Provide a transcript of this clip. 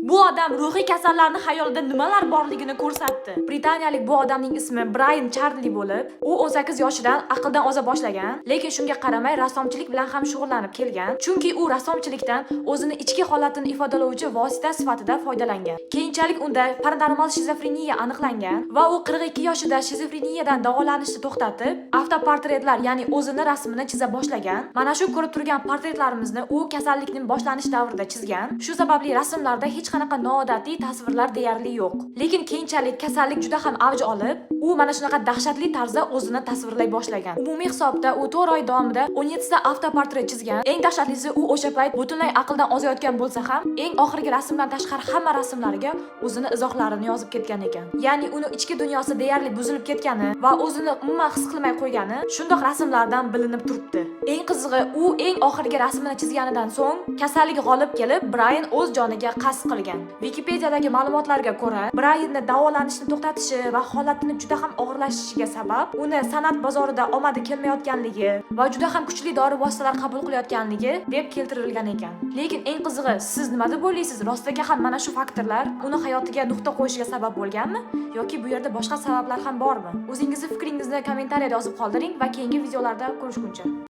Bu odam ruhiy kasallarning xayolida nimalar borligini ko'rsatdi. Britaniyalik bu odamning ismi Brian Charlie bo'lib, u 18 yoshidan aqldan oza boshlagan, lekin shunga qaramay rassomchilik bilan ham shug'ullanib kelgan, chunki u rassomchilikdan o'zini ichki holatini ifodalovchi vosita sifatida foydalangan. Keyinchalik unda paranormal shizofreniya aniqlangan va u 42 yoshida shizofreniyadan davolanishni to'xtatib, avtoportretlar, ya'ni o'zini rasmini chiza boshlagan. Mana shu ko'rib turgan portretlarimizni u kasallikning boshlanish davrida chizgan. Shu sababli rasmlarda hech qanaqa noodatiy tasvirlar deyarli yo'q. Lekin keyinchalik kasallik juda ham avj olib, u mana shunaqa dahshatli tarzda o'zini tasvirlay boshlagan. Umumiy hisobda u 4 oy davomida 17 ta avtoportret chizgan. Eng dahshatlisi, u o'sha payt butunlay aqldan ozayotgan bo'lsa ham, eng oxirgi rasmdan tashqari hamma rasmlariga o'zini izohlarini yozib ketgan ekan. Ya'ni uni ichki dunyosi deyarli buzilib ketgani va o'zini umuman his qilmay qo'ygani shundoq rasmlardan bilinib turibdi. Eng qizig'i, u eng oxirgi rasmini chizganidan so'ng kasallik g'olib kelib, Brian o'z joniga qasd qilgan. Wikipediyadagi ma'lumotlarga ko'ra, Brianni davolanishni to'xtatishi va holatini juda ham og'irlashishiga sabab uni san'at bozorida omadi kelmayotganligi va juda ham kuchli dori vositalar qabul qilayotganligi deb keltirilgan ekan. Lekin eng qizig'i, siz nima deb o'ylaysiz? Rostaga ham mana shu faktorlar uni hayotiga nuqta qo'yishiga sabab bo'lganmi yoki bu yerda boshqa sabablar ham bormi? O'zingizning fikringizni kommentariyada yozib qoldiring va keyingi videolarda ko'rishguncha